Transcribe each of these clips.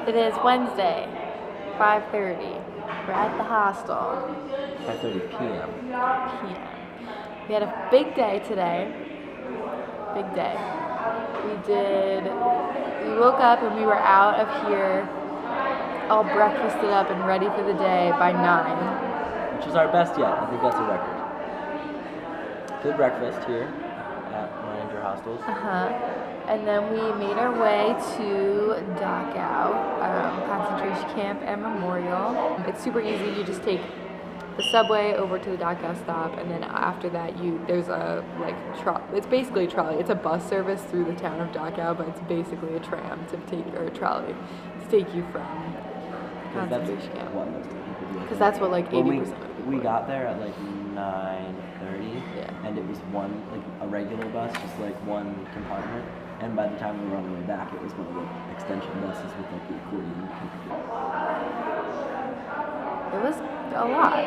It is Wednesday, 5:30. We're at the hostel. 5:30 p.m. p.m. We had a big day today. Big day. We woke up and we were out of here all breakfasted up and ready for the day by 9. Which is our best yet. I think that's a record. Good breakfast here at Manager Hostels. And then we made our way to Dachau, concentration camp and memorial. It's super easy. You just take the subway over to the Dachau stop, and then after that, there's a it's basically a trolley. It's a bus service through the town of Dachau, but it's basically a tram or a trolley to take you from concentration camp. Because that's what 80% of people. We got there at 9:30, and it was a regular bus, just one compartment. And by the time we were on the way back, it was one of the extension buses with the accordion. It was a lot.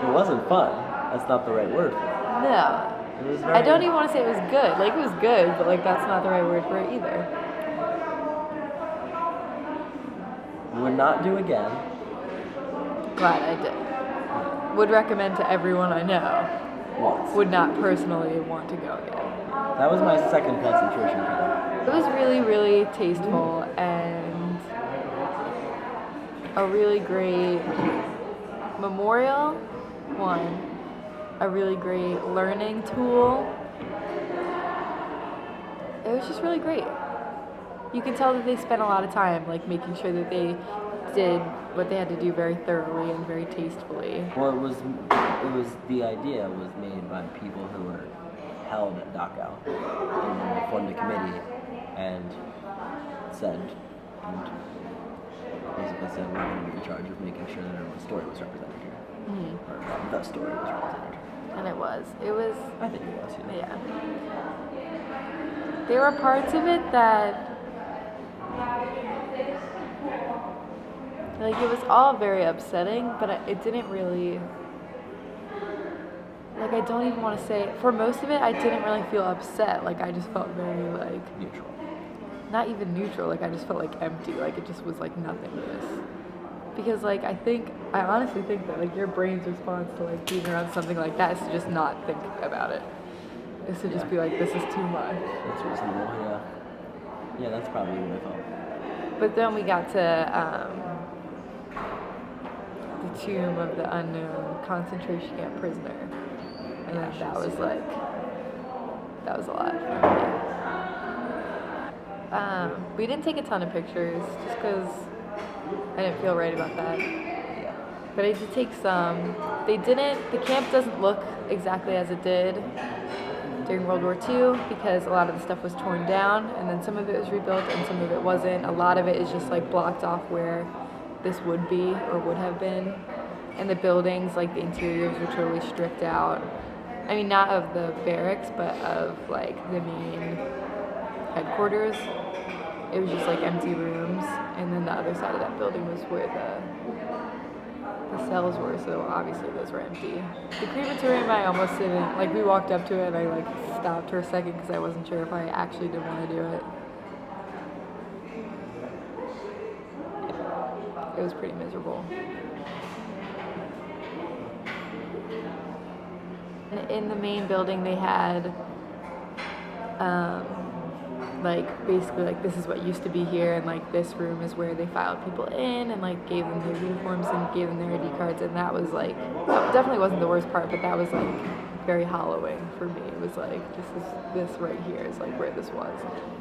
It wasn't fun. That's not the right word for it. No. It was I don't even want to say it was good. It was good, but that's not the right word for it either. Would not do again. Glad I did. Would recommend to everyone I know. Once. Would not personally want to go again. That was my second concentration camp. It was really, really tasteful and a really great memorial one, a really great learning tool. It was just really great. You can tell that they spent a lot of time making sure that they did what they had to do very thoroughly and very tastefully. Well, the idea was made by people who were held at Dachau, and then they formed a committee and basically said we're going to be in charge of making sure that everyone's story was represented here. Mm-hmm. Or the story was represented. And it was. I think it was, yeah. There were parts of it that it was all very upsetting, but it didn't really, I don't even want to say, for most of it, I didn't really feel upset. I just felt very, neutral. Not even neutral, I just felt empty, it just was nothingness. Because, I honestly think that, your brain's response to, being around something like that is to just not think about it. Is to just be this is too much. That's reasonable, yeah. Yeah, that's probably what I felt. But then we got to, the tomb of the unknown concentration camp prisoner. And that was that was a lot for me. We didn't take a ton of pictures just because I didn't feel right about that. Yeah. But I did take some. The camp doesn't look exactly as it did during World War II because a lot of the stuff was torn down and then some of it was rebuilt and some of it wasn't. A lot of it is just blocked off where this would be or would have been. And the buildings, the interiors were totally stripped out. I mean, not of the barracks, but of the main headquarters. It was just empty rooms, and then the other side of that building was where the cells were. So obviously those were empty. The crematorium, I almost didn't. We walked up to it, and I stopped for a second because I wasn't sure if I actually did want to do it. It was pretty miserable. In the main building, they had, basically, this is what used to be here, and, this room is where they filed people in, and, gave them their uniforms and gave them their ID cards, and that was, that definitely wasn't the worst part, but that was, very hollowing for me. It was, this right here is, where this was.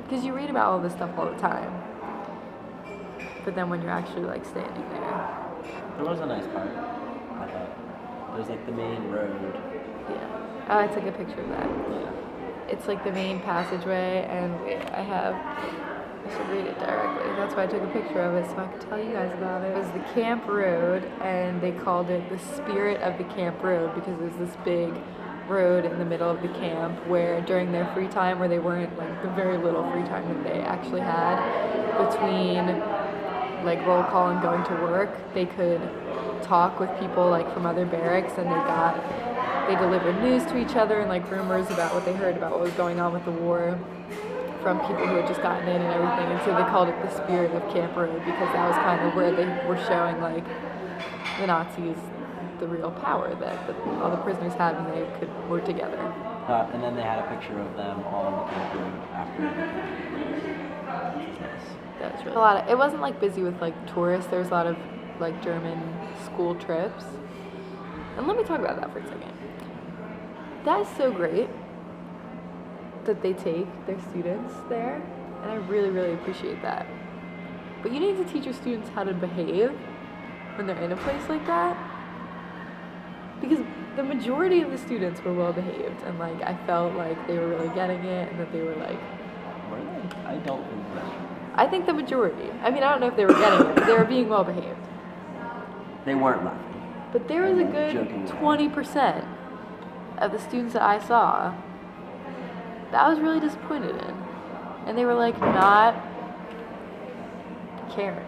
Because you read about all this stuff all the time, but then when you're actually, standing there. There was a nice part, I thought. There's, the main road. Yeah. Oh, I took a picture of that. Yeah. It's the main passageway, and I should read it directly. That's why I took a picture of it, so I could tell you guys about it. It was the Camp Road, and they called it the Spirit of the Camp Road because it was this big road in the middle of the camp where during their free time, where they weren't, the very little free time that they actually had between, roll call and going to work, they could talk with people, from other barracks, and they delivered news to each other and rumors about what they heard about what was going on with the war from people who had just gotten in and everything, and so they called it the Spirit of Camp Road because that was kind of where they were showing like the Nazis the real power that all the prisoners had when they could work together. And then they had a picture of them all on the camp road after the camp. Which was nice. That was really a lot. It wasn't like busy with like tourists. There was a lot of like German school trips. And let me talk about that for a second. That is so great that they take their students there, and I really, really appreciate that. But you need to teach your students how to behave when they're in a place like that, because the majority of the students were well behaved, and like I felt like they were really getting it, and that they were like. Were they? I don't think that. I think the majority. I mean, I don't know if they were getting it, but they were being well behaved. They weren't laughing. But there was a good 20% of the students that I saw that I was really disappointed in. And they were like not caring.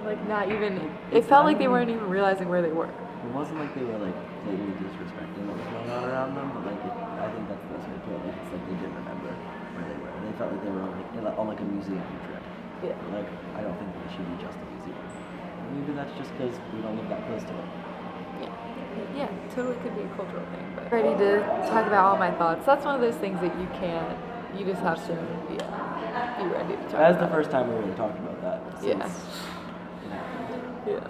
Like not even, it felt like they weren't even realizing where they were. It wasn't like they were like totally disrespecting what was going on around them, but like I think that's the best way to put it. Like it's like they didn't remember where they were. They felt like they were on like a museum trip. Yeah. Like I don't think that it should be just a museum. Maybe that's just because we don't live that close to it. Yeah, totally could be a cultural thing. But ready to talk about all my thoughts. That's one of those things that you can't. You just have to, be ready to talk. That's about the first time we really talked about that. Since Yeah. it happened. Yeah.